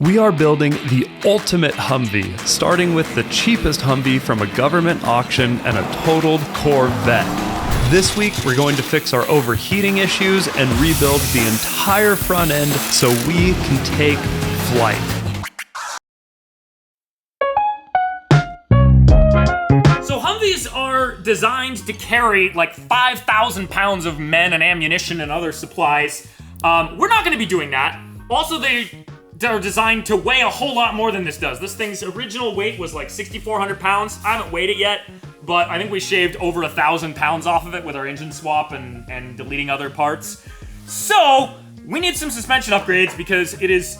We are building the ultimate Humvee, starting with the cheapest Humvee from a government auction and a totaled Corvette. This week, we're going to fix our overheating issues and rebuild the entire front end so we can take flight. So Humvees are designed to carry like 5,000 pounds of men and ammunition and other supplies. We're not gonna be doing that. Also, they're designed to weigh a whole lot more than this does. This thing's original weight was like 6,400 pounds. I haven't weighed it yet, but I think we shaved over 1,000 pounds off of it with our engine swap and deleting other parts. So we need some suspension upgrades because it is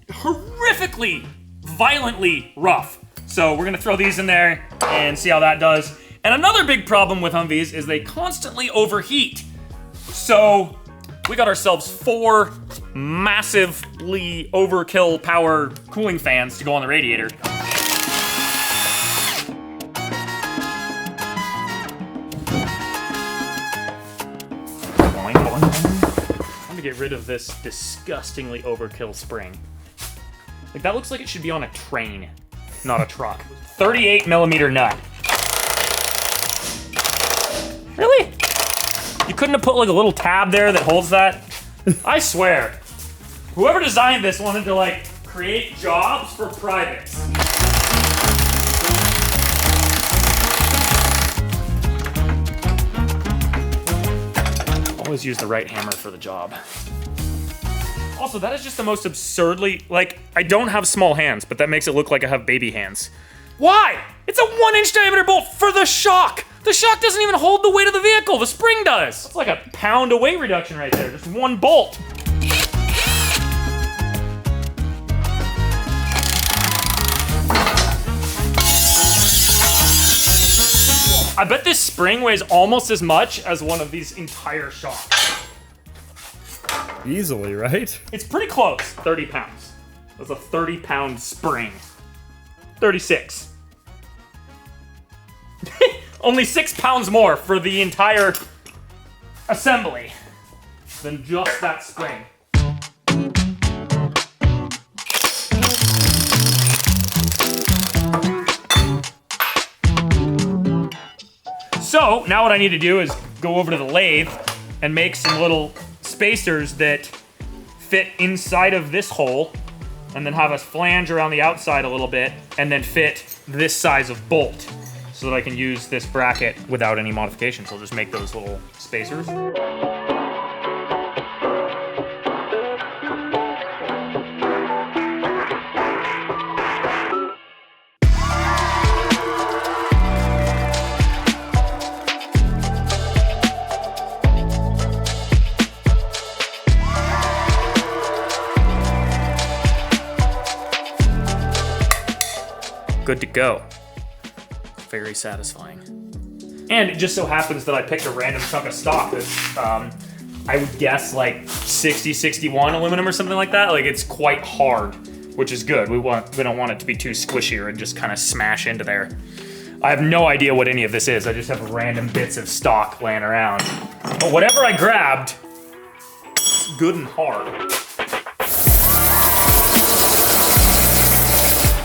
horrifically, violently rough. So we're gonna throw these in there and see how that does. And another big problem with Humvees is they constantly overheat. So we got ourselves 4 massively overkill power cooling fans to go on the radiator. Boing, boing, boing. Trying to get rid of this disgustingly overkill spring. Like, that looks like it should be on a train, not a truck. 38 millimeter nut. Really? You couldn't have put like a little tab there that holds that? I swear. Whoever designed this wanted to like create jobs for privates. Always use the right hammer for the job. Also, that is just the most absurdly, like, I don't have small hands, but that makes it look like I have baby hands. Why? It's a 1-inch diameter bolt for the shock. The shock doesn't even hold the weight of the vehicle. The spring does. It's like a pound of weight reduction right there. Just one bolt. I bet this spring weighs almost as much as one of these entire shocks. Easily, right? It's pretty close. 30 pounds. That's a 30-pound spring. 36. Only 6 pounds more for the entire assembly than just that spring. So now what I need to do is go over to the lathe and make some little spacers that fit inside of this hole, and then have a flange around the outside a little bit, and then fit this size of bolt, so that I can use this bracket without any modifications. I'll just make those little spacers. Good to go. Very satisfying. And it just so happens that I picked a random chunk of stock that's, I would guess like 60, 61 aluminum or something like that. Like, it's quite hard, which is good. We don't want it to be too squishy or just kind of smash into there. I have no idea what any of this is. I just have random bits of stock laying around. But whatever I grabbed, it's good and hard.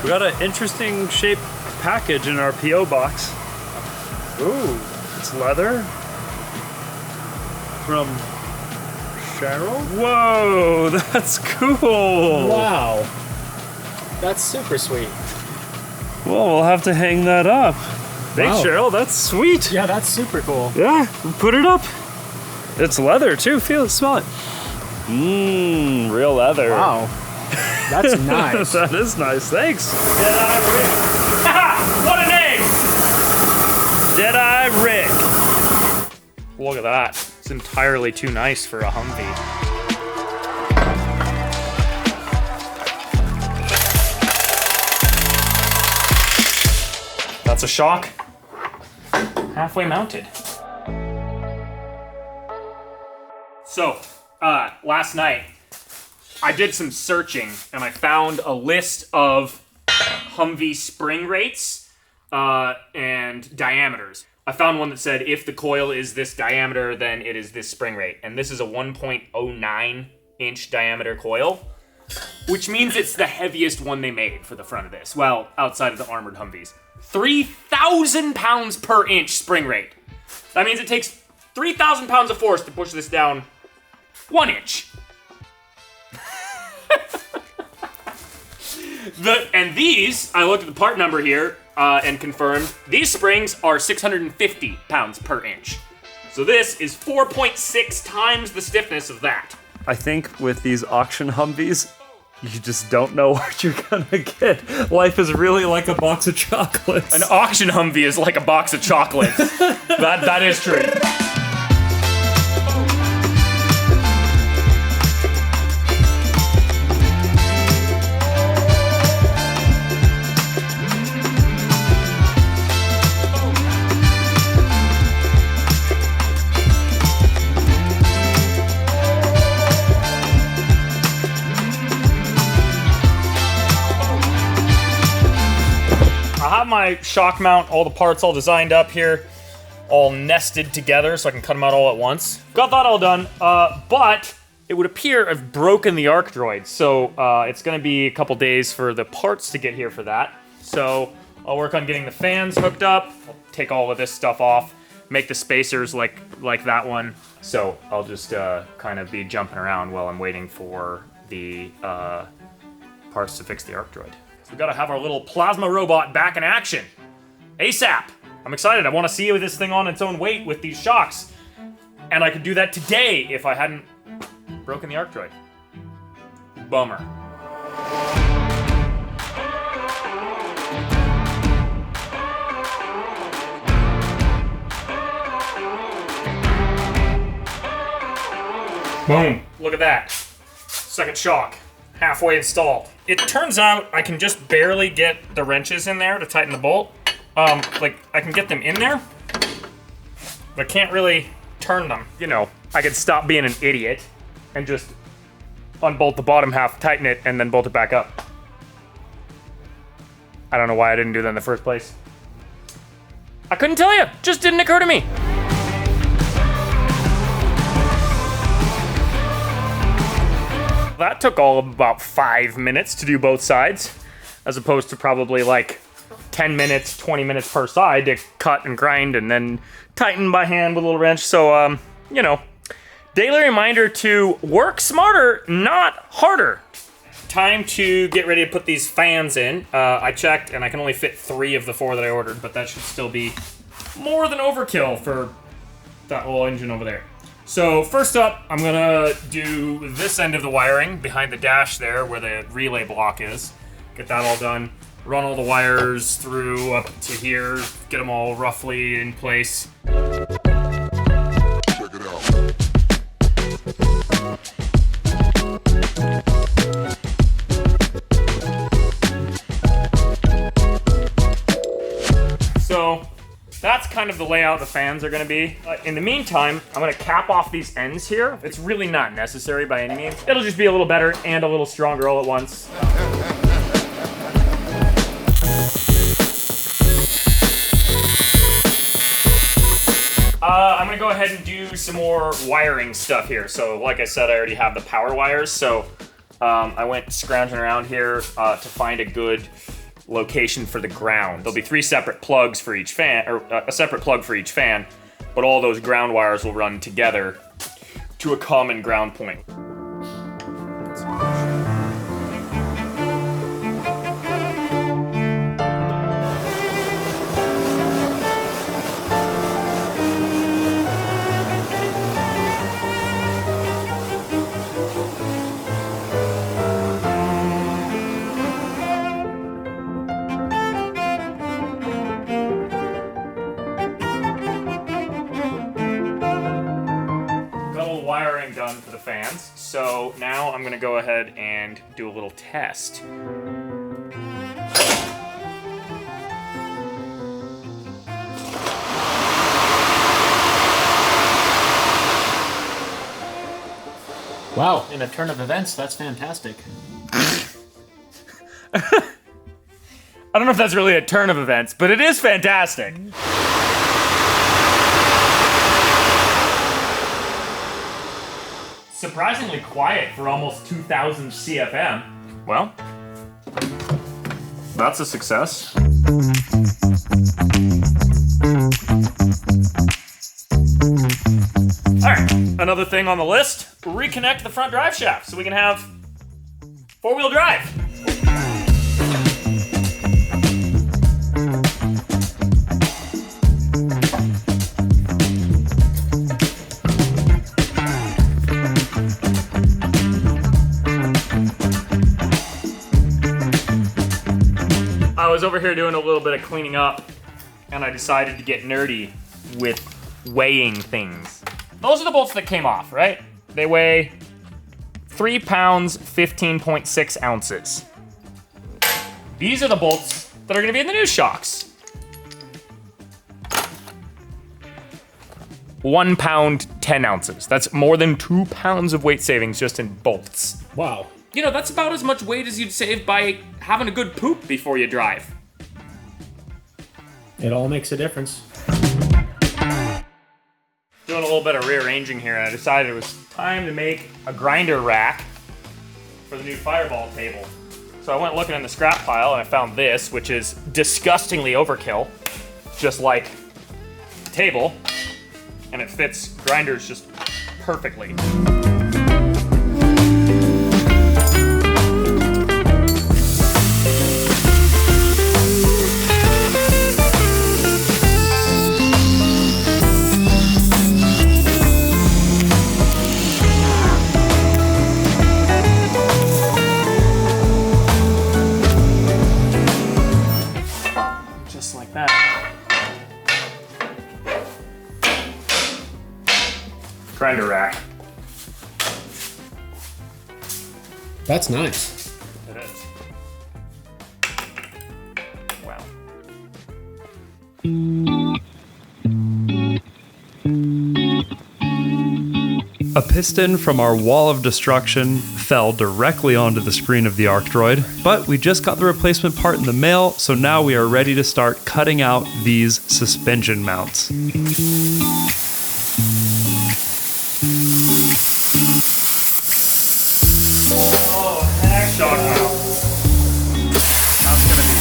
We got an interesting shaped package in our P.O. box. Ooh, it's leather from Cheryl? Whoa, that's cool. Wow. That's super sweet. Well, we'll have to hang that up. Thanks, Wow. Cheryl, that's sweet. Yeah, that's super cool. Yeah, put it up. It's leather too, feel it, smell it. Mmm, real leather. Wow. That's nice. That is nice, thanks. Jedi Rick. What a name! Jedi Rick. Look at that. It's entirely too nice for a Humvee. That's a shock. Halfway mounted. So, last night, I did some searching and I found a list of Humvee spring rates and diameters. I found one that said if the coil is this diameter, then it is this spring rate. And this is a 1.09 inch diameter coil. which means it's the heaviest one they made for the front of this. Well, outside of the armored Humvees. 3,000 pounds per inch spring rate. That means it takes 3,000 pounds of force to push this down 1 inch. And these, I looked at the part number here and confirmed, these springs are 650 pounds per inch. So this is 4.6 times the stiffness of that. I think with these auction Humvees, you just don't know what you're gonna get. Life is really like a box of chocolates. An auction Humvee is like a box of chocolates. that is true. I have my shock mount, all the parts all designed up here, all nested together so I can cut them out all at once. Got that all done, but it would appear I've broken the arc droid, so it's gonna be a couple days for the parts to get here for that. So I'll work on getting the fans hooked up, I'll take all of this stuff off, make the spacers like that one. So I'll just kind of be jumping around while I'm waiting for the parts to fix the arc droid. So we gotta have our little plasma robot back in action. ASAP. I'm excited. I want to see this thing on its own weight with these shocks. And I could do that today if I hadn't broken the arc droid. Bummer. Boom. Look at that. Second shock. Halfway installed. It turns out I can just barely get the wrenches in there to tighten the bolt. Like, I can get them in there, but can't really turn them. You know, I could stop being an idiot and just unbolt the bottom half, tighten it, and then bolt it back up. I don't know why I didn't do that in the first place. I couldn't tell you. Just didn't occur to me. That took all of about 5 minutes to do both sides, as opposed to probably like 10 minutes, 20 minutes per side to cut and grind and then tighten by hand with a little wrench. So, you know, daily reminder to work smarter, not harder. Time to get ready to put these fans in. I checked and I can only fit 3 of the 4 that I ordered, but that should still be more than overkill for that whole engine over there. So first up, I'm gonna do this end of the wiring behind the dash there where the relay block is. Get that all done. Run all the wires through up to here. Get them all roughly in place. Check it out. So that's kind of the layout the fans are gonna be. In the meantime, I'm gonna cap off these ends here. It's really not necessary by any means. It'll just be a little better and a little stronger all at once. I'm gonna go ahead and do some more wiring stuff here. So like I said, I already have the power wires. So I went scrounging around here to find a good location for the ground. There'll be 3 separate plugs for each fan, or a separate plug for each fan, but all those ground wires will run together to a common ground point. Wiring done for the fans. So now I'm gonna go ahead and do a little test. Wow, in a turn of events, that's fantastic. I don't know if that's really a turn of events, but it is fantastic. surprisingly quiet for almost 2,000 CFM. Well, that's a success. Alright, another thing on the list, reconnect the front drive shaft so we can have four-wheel drive. I was over here doing a little bit of cleaning up and I decided to get nerdy with weighing things. Those are the bolts that came off, right? They weigh 3 pounds, 15.6 ounces. These are the bolts that are gonna be in the new shocks. 1 pound, 10 ounces. That's more than 2 pounds of weight savings just in bolts. Wow. You know, that's about as much weight as you'd save by having a good poop before you drive. It all makes a difference. Doing a little bit of rearranging here, and I decided it was time to make a grinder rack for the new Fireball table. So I went looking in the scrap pile and I found this, which is disgustingly overkill, just like the table, and it fits grinders just perfectly. Grinder rack. That's nice. It is. Wow. A piston from our wall of destruction fell directly onto the screen of the Arc Droid, but we just got the replacement part in the mail, so now we are ready to start cutting out these suspension mounts. Oh, heck, shock mount. That's gonna be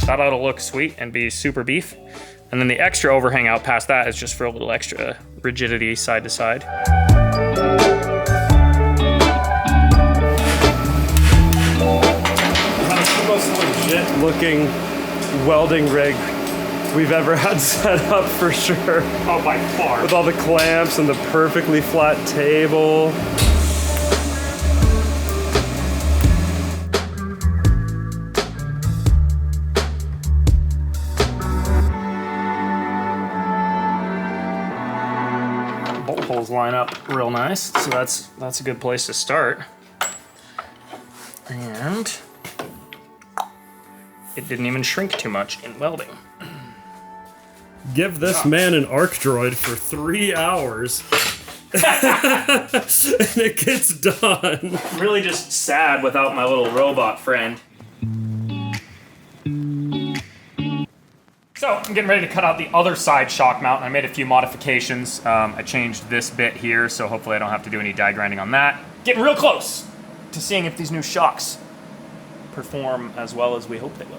That ought to look sweet and be super beef. And then the extra overhang out past that is just for a little extra rigidity side to side. That's the most legit looking welding rig we've ever had set up for sure. Oh, by far. With all the clamps and the perfectly flat table. Bolt holes line up real nice, so that's a good place to start. And it didn't even shrink too much in welding. Give this man an Arc Droid for 3 hours. And it gets done. Really just sad without my little robot friend. So I'm getting ready to cut out the other side shock mount, and I made a few modifications. I changed this bit here, so hopefully I don't have to do any die grinding on that. Getting real close to seeing if these new shocks perform as well as we hope they will.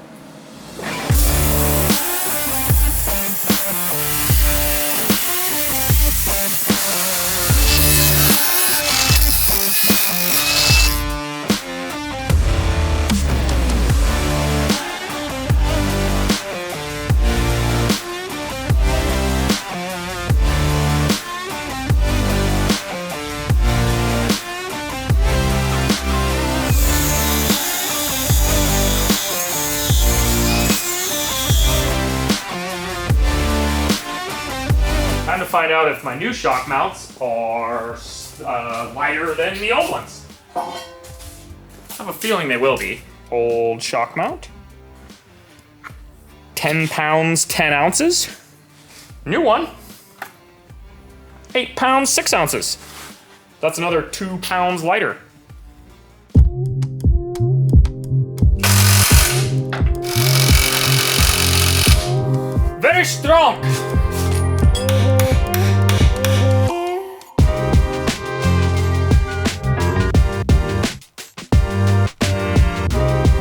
Time to find out if my new shock mounts are lighter than the old ones. I have a feeling they will be. Old shock mount. 10 pounds, 10 ounces. New one. 8 pounds, 6 ounces. That's another 2 pounds lighter. Very strong.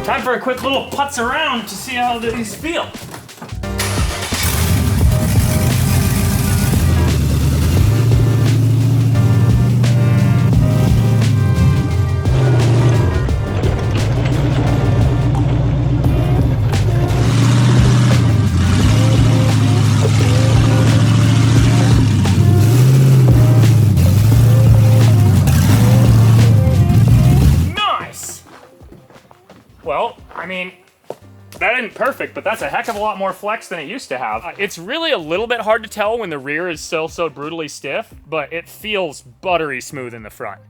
Time for a quick little putz around to see how these feel. Well, I mean, that isn't perfect, but that's a heck of a lot more flex than it used to have. It's really a little bit hard to tell when the rear is still so brutally stiff, but it feels buttery smooth in the front.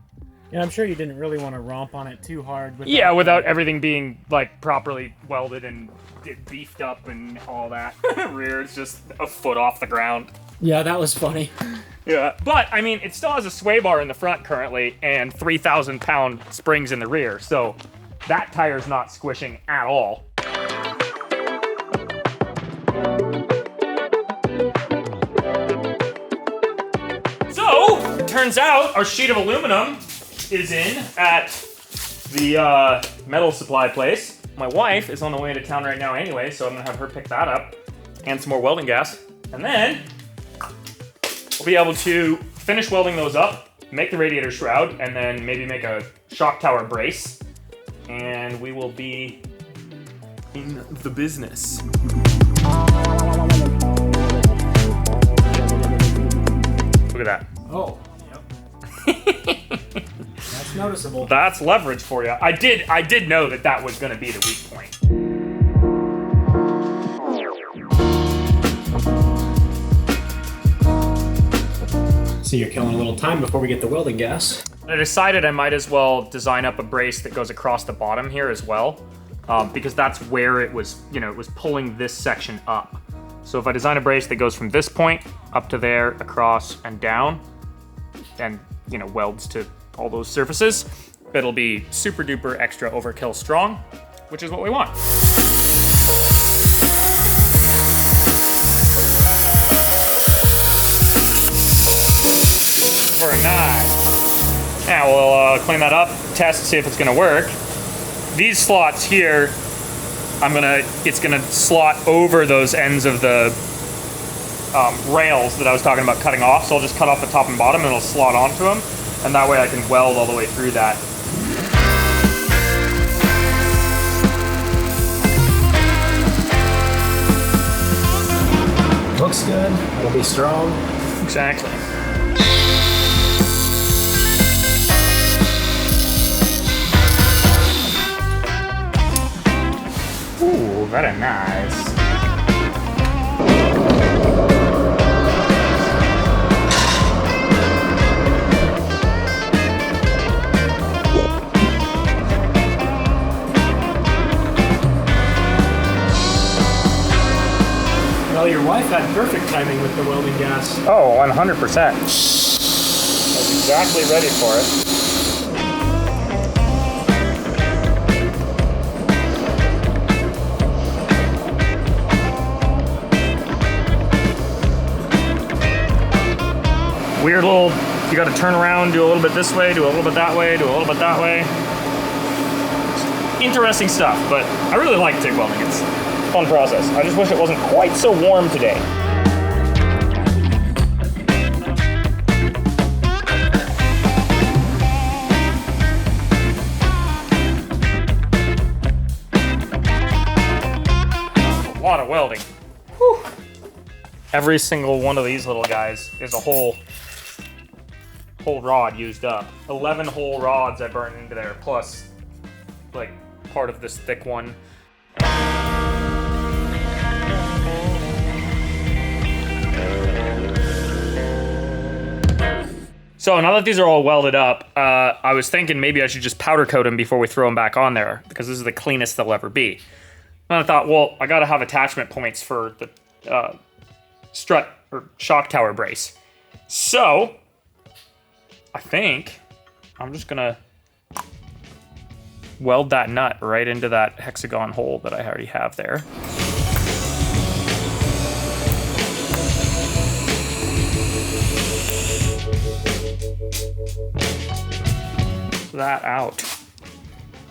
Yeah, I'm sure you didn't really want to romp on it too hard. Without everything being like properly welded and beefed up and all that. Rear is just a foot off the ground. Yeah, that was funny. Yeah, but I mean, it still has a sway bar in the front currently and 3,000 pound springs in the rear, so that tire's not squishing at all. So, it turns out our sheet of aluminum is in at the metal supply place. My wife is on the way to town right now anyway, so I'm gonna have her pick that up and some more welding gas. And then we'll be able to finish welding those up, make the radiator shroud, and then maybe make a shock tower brace. And we will be in the business. Look at that. Oh, yep. That's noticeable. That's leverage for you. I did know that was going to be the weak point. So you're killing a little time before we get the welding gas. I decided I might as well design up a brace that goes across the bottom here as well, because that's where it was pulling this section up. So if I design a brace that goes from this point up to there, across and down, and welds to all those surfaces, it'll be super duper extra overkill strong, which is what we want. Very nice. Yeah, we'll clean that up, test, see if it's gonna work. These slots here, it's gonna slot over those ends of the rails that I was talking about cutting off. So I'll just cut off the top and bottom and it'll slot onto them. And that way I can weld all the way through that. Looks good, it'll be strong. Exactly. Ooh, very nice. Well, your wife had perfect timing with the welding gas. Oh, 100%. I was exactly ready for it. Weird little, you gotta turn around, do a little bit this way, do a little bit that way, do a little bit that way. Interesting stuff, but I really like TIG welding. It's a fun process. I just wish it wasn't quite so warm today. A lot of welding. Whew. Every single one of these little guys is a whole rod used up. 11 whole rods I burned into there, plus like part of this thick one. So now that these are all welded up, I was thinking maybe I should just powder coat them before we throw them back on there, because this is the cleanest they'll ever be. And I thought, well, I gotta have attachment points for the strut or shock tower brace. So, I think I'm just gonna weld that nut right into that hexagon hole that I already have there. That out.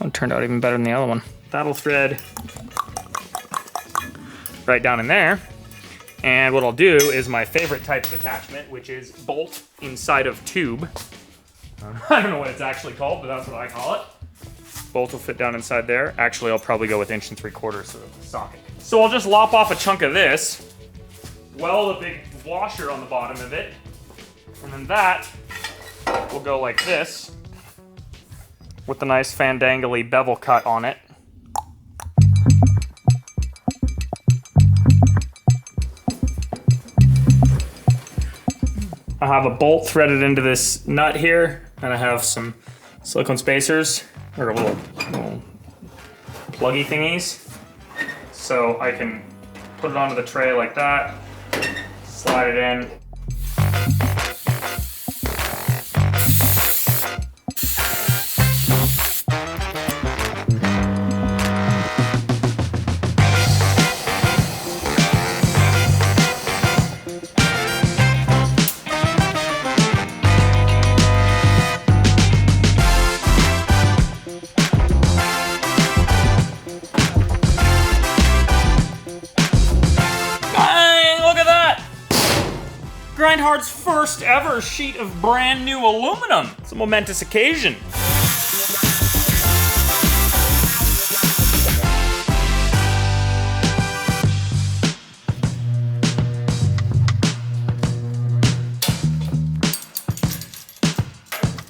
That turned out even better than the other one. That'll thread right down in there. And what I'll do is my favorite type of attachment, which is bolt inside of tube. I don't know what it's actually called, but that's what I call it. Bolt will fit down inside there. Actually, I'll probably go with 1 3/4 for the socket. So I'll just lop off a chunk of this, weld a big washer on the bottom of it, and then that will go like this with the nice fandangly bevel cut on it. I have a bolt threaded into this nut here, and I have some silicone spacers, or little pluggy thingies. So I can put it onto the tray like that, slide it in. Grindhard's first ever sheet of brand new aluminum. It's a momentous occasion.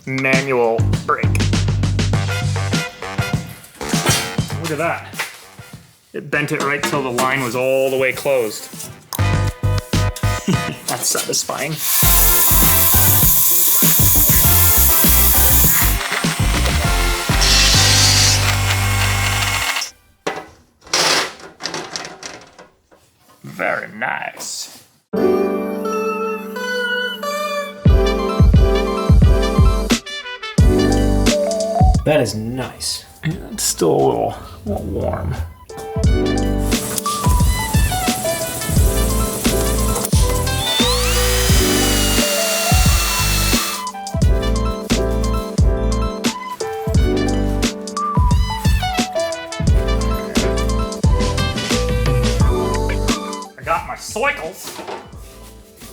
Manual brake. Look at that. It bent it right till the line was all the way closed. That's satisfying. Very nice. That is nice. It's still a little warm.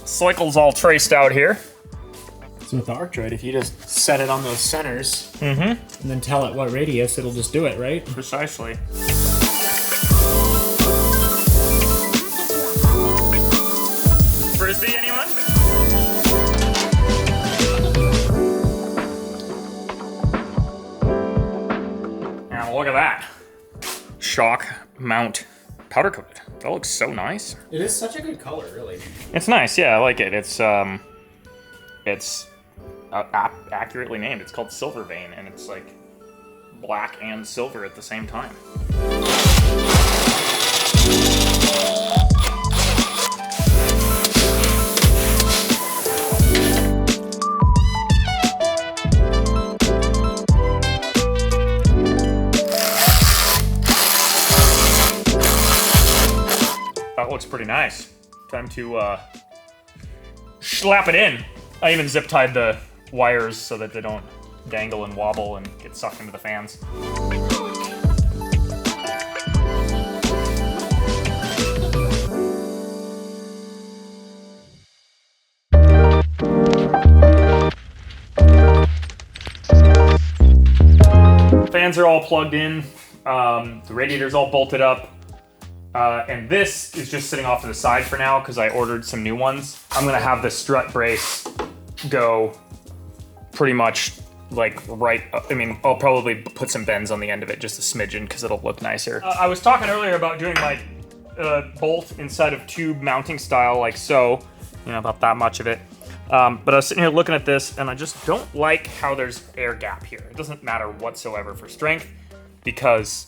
Cycles all traced out here. So with the arc droid, if you just set it on those centers and then tell it what radius, it'll just do it, right? Precisely. Frisbee, anyone? Now look at that. Shock mount powder coated. That looks so nice. It is such a good color, really. It's nice, yeah, I like it. It's accurately named. It's called Silver Vein, and it's like black and silver at the same time. That looks pretty nice. Time to slap it in. I even zip tied the wires so that they don't dangle and wobble and get sucked into the fans. Fans are all plugged in. The radiator's all bolted up. And this is just sitting off to the side for now because I ordered some new ones. I'm gonna have the strut brace go pretty much like right, I mean, I'll probably put some bends on the end of it, just a smidgen, because it'll look nicer. I was talking earlier about doing my bolt inside of tube mounting style, like so, you know, about that much of it. But I was sitting here looking at this, and I just don't like how there's air gap here. It doesn't matter whatsoever for strength, because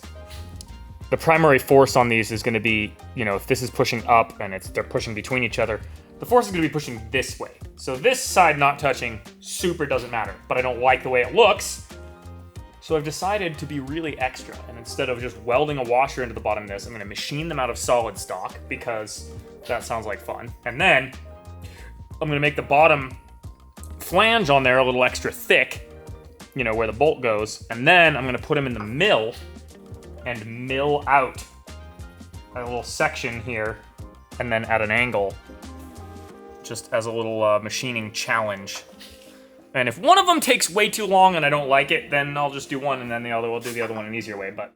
the primary force on these is gonna be, you know, if this is pushing up and they're pushing between each other, the force is gonna be pushing this way. So this side not touching super doesn't matter, but I don't like the way it looks. So I've decided to be really extra, and instead of just welding a washer into the bottom of this, I'm gonna machine them out of solid stock because that sounds like fun. And then I'm gonna make the bottom flange on there a little extra thick, you know, where the bolt goes. And then I'm gonna put them in the mill and mill out a little section here and then at an angle, just as a little machining challenge. And if one of them takes way too long and I don't like it, then I'll just do one and then the other will do the other one an easier way, but.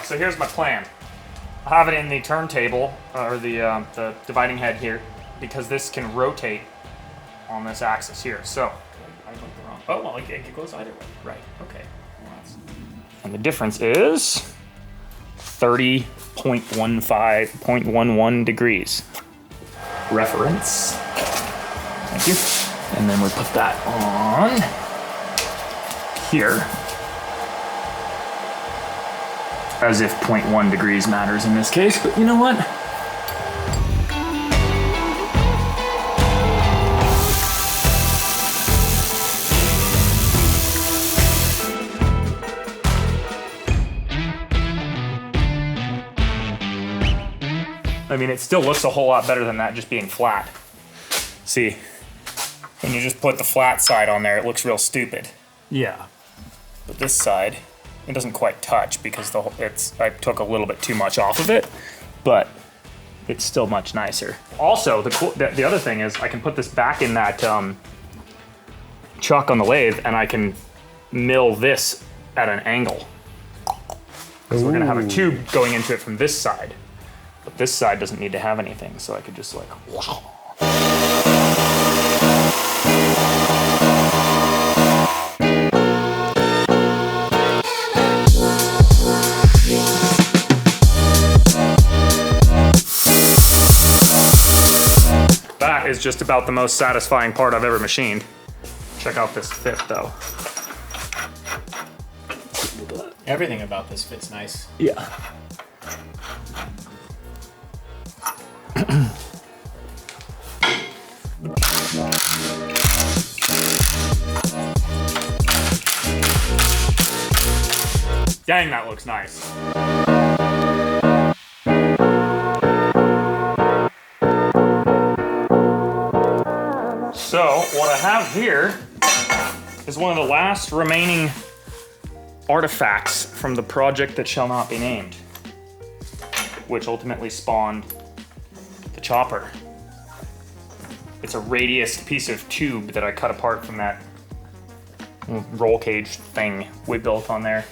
So here's my plan. I have it in the turntable, or the dividing head here, because this can rotate on this axis here. So, I went the wrong. Oh, well, it goes either way. Right, okay. Well, and the difference is 30.11 degrees. Reference. Thank you. And then we put that on here. As if 0.1 degrees matters in this case, but you know what? I mean, it still looks a whole lot better than that just being flat. See, when you just put the flat side on there, it looks real stupid. Yeah. But this side, it doesn't quite touch because I took a little bit too much off of it, but it's still much nicer. Also, the other thing is I can put this back in that chuck on the lathe and I can mill this at an angle. So we're gonna have a tube going into it from this side, but this side doesn't need to have anything, so I could just like, wow. That is just about the most satisfying part I've ever machined. Check out this fit though. Everything about this fits nice. Yeah. Dang, that looks nice. So, what I have here is one of the last remaining artifacts from the project that shall not be named, which ultimately spawned the chopper. It's a radius piece of tube that I cut apart from that roll cage thing we built on there.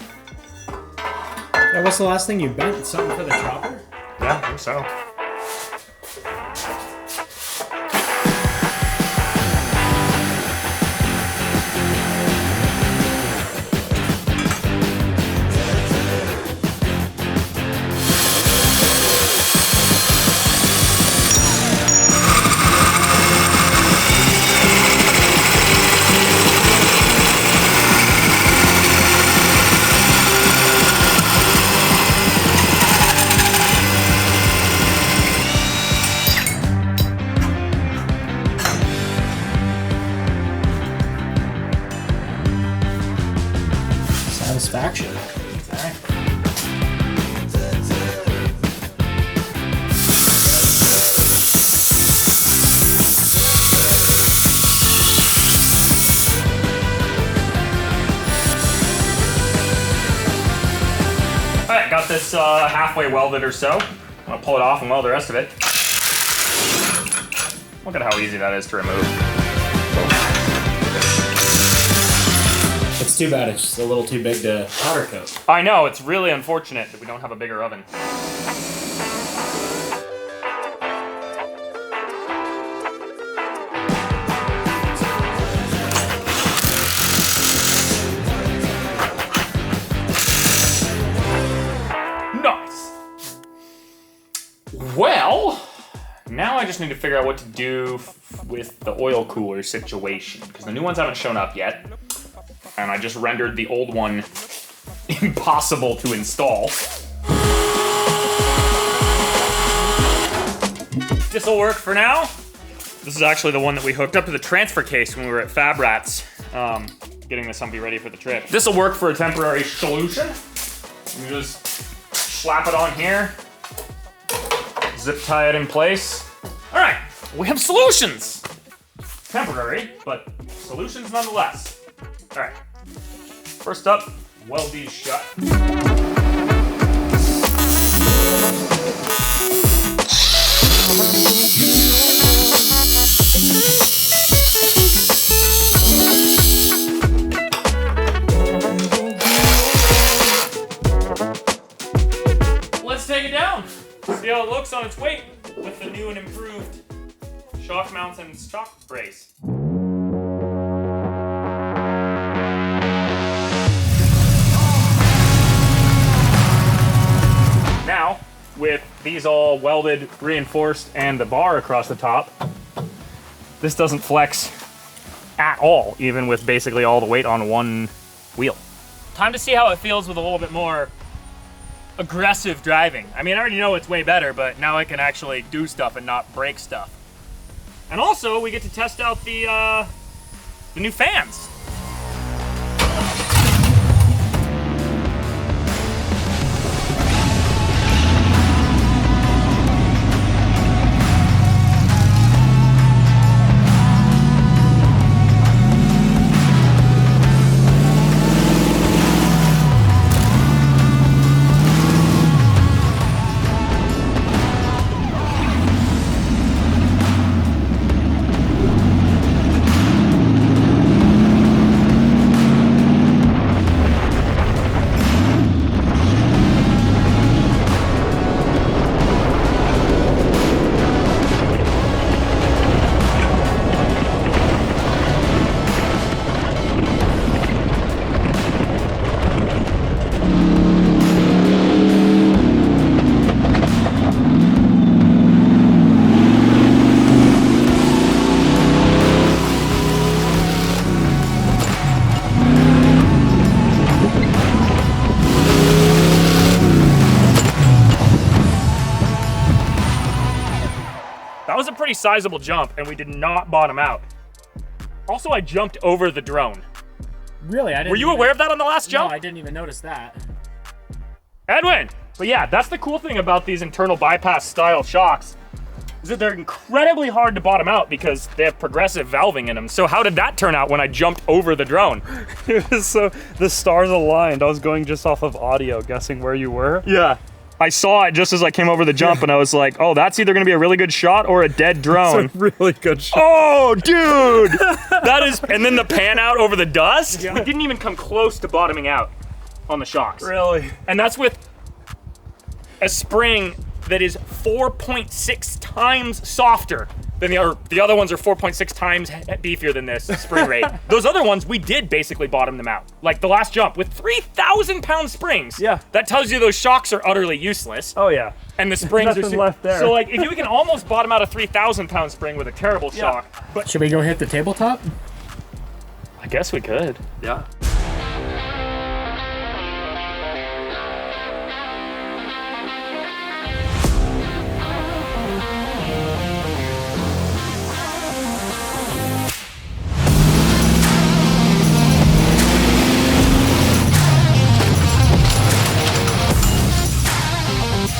Yeah, what's the last thing you bent? Something for the chopper? Yeah, I think so. Satisfaction. Alright, got this halfway welded or so. I'm gonna pull it off and weld the rest of it. Look at how easy that is to remove. It's too bad it's just a little too big to powder coat. I know, it's really unfortunate that we don't have a bigger oven. Nice. Well, now I just need to figure out what to do with the oil cooler situation, because the new ones haven't shown up yet, and I just rendered the old one impossible to install. This'll work for now. This is actually the one that we hooked up to the transfer case when we were at Fab Rats, getting this Humvee ready for the trip. This'll work for a temporary solution. You just slap it on here, zip tie it in place. All right, we have solutions. Temporary, but solutions nonetheless. All right, first up, weld these shut. Let's take it down. See how it looks on its weight with the new and improved shock mounts and shock brace. Now, with these all welded, reinforced, and the bar across the top, this doesn't flex at all, even with basically all the weight on one wheel. Time to see how it feels with a little bit more aggressive driving. I mean, I already know it's way better, but now I can actually do stuff and not break stuff. And also, we get to test out the new fans. That was a pretty sizable jump, and we did not bottom out. Also, I jumped over the drone. Really? I didn't. Were you aware of that on the last jump? No, I didn't even notice that. Edwin! But yeah, that's the cool thing about these internal bypass style shocks, is that they're incredibly hard to bottom out because they have progressive valving in them. So how did that turn out when I jumped over the drone? It was so, the stars aligned. I was going just off of audio, guessing where you were. Yeah. I saw it just as I came over the jump, and I was like, oh, that's either gonna be a really good shot or a dead drone. It's a really good shot. Oh, dude! That is, and then the pan out over the dust? Yeah. We didn't even come close to bottoming out on the shocks. Really? And that's with a spring that is 4.6 times softer than the other ones are 4.6 times beefier than this spring rate. Those other ones, we did basically bottom them out. Like the last jump with 3,000-pound springs. Yeah. That tells you those shocks are utterly useless. Oh yeah. And the springs Nothing are left there. So like, if you can almost bottom out a 3,000-pound spring with a terrible shock, but Should we go hit the tabletop? I guess we could. Yeah.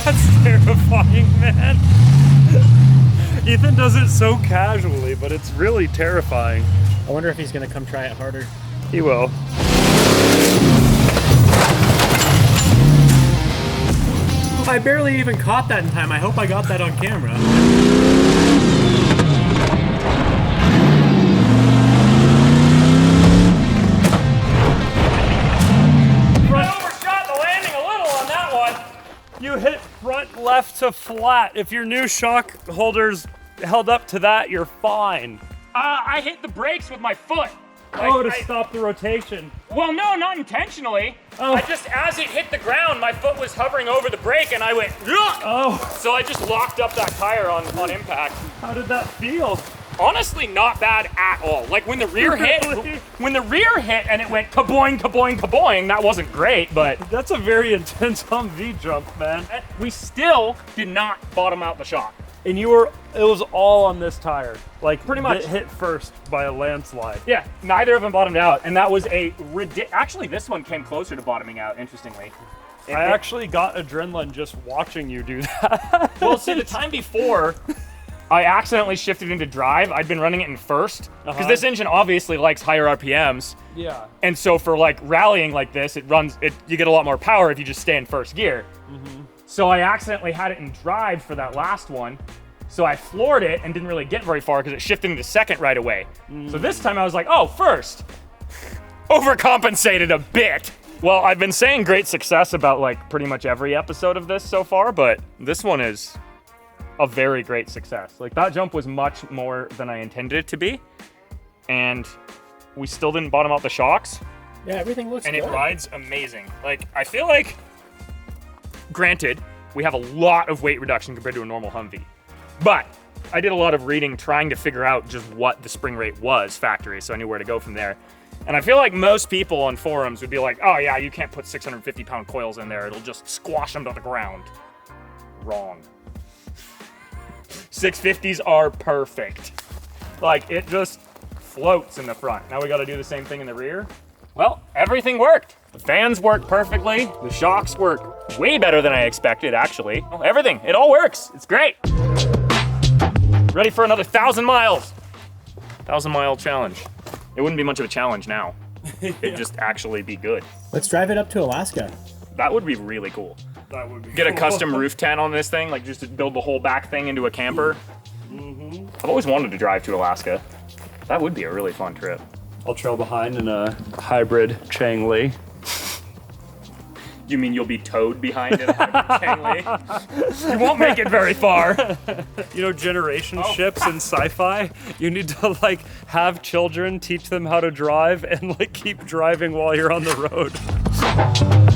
That's terrifying, man. Ethan does it so casually, but it's really terrifying. I wonder if he's gonna come try it harder. He will. I barely even caught that in time. I hope I got that on camera. You hit front left to flat. If your new shock holder's held up to that, you're fine. I hit the brakes with my foot. To stop the rotation. Well, no, not intentionally. Oh. I just, as it hit the ground, my foot was hovering over the brake and I went, "Ugh!" Oh, So I just locked up that tire on impact. how did that feel? Honestly, not bad at all. Like when the rear Really? hit and it went kaboing, kaboing, kaboing, that wasn't great, but That's a very intense Humvee jump, man. we still did not bottom out the shock. And it was all on this tire. Like, Pretty much. It hit first by a landslide. Yeah, neither of them bottomed out, and that was a actually, this one came closer to bottoming out, interestingly. I actually got adrenaline just watching you do that. Well, see, the time before, I accidentally shifted into drive. I'd been running it in first, because this engine obviously likes higher RPMs. Yeah. And so for like rallying like this, you get a lot more power if you just stay in first gear. So I accidentally had it in drive for that last one. So I floored it and didn't really get very far because it shifted into second right away. So this time I was like, oh, first. Overcompensated a bit. Well, I've been saying great success about like pretty much every episode of this so far, but this one is a very great success. Like that jump was much more than I intended it to be. And we still didn't bottom out the shocks. Yeah, everything looks And good. it rides amazing. Like, I feel like, granted, we have a lot of weight reduction compared to a normal Humvee. But I did a lot of reading trying to figure out just what the spring rate was factory, so I knew where to go from there. And I feel like most people on forums would be like, oh yeah, you can't put 650-pound coils in there. It'll just squash them to the ground. Wrong. 650s are perfect. Like, it just floats in the front. Now we gotta do the same thing in the rear. Well, everything worked. The fans worked perfectly. The shocks work way better than I expected, actually. Oh, everything, it all works. It's great. Ready for another 1,000 miles. 1,000-mile challenge. It wouldn't be much of a challenge now. It'd just actually be good. Let's drive it up to Alaska. That would be really cool. That would be Get a cool. custom roof tent on this thing, like just to build the whole back thing into a camper. I've always wanted to drive to Alaska. That would be a really fun trip. I'll trail behind in a hybrid Chang-Li. You mean you'll be towed behind in a hybrid Chang-Li? You won't make it very far. You know, generation ships in sci-fi, you need to like have children, teach them how to drive, and like keep driving while you're on the road.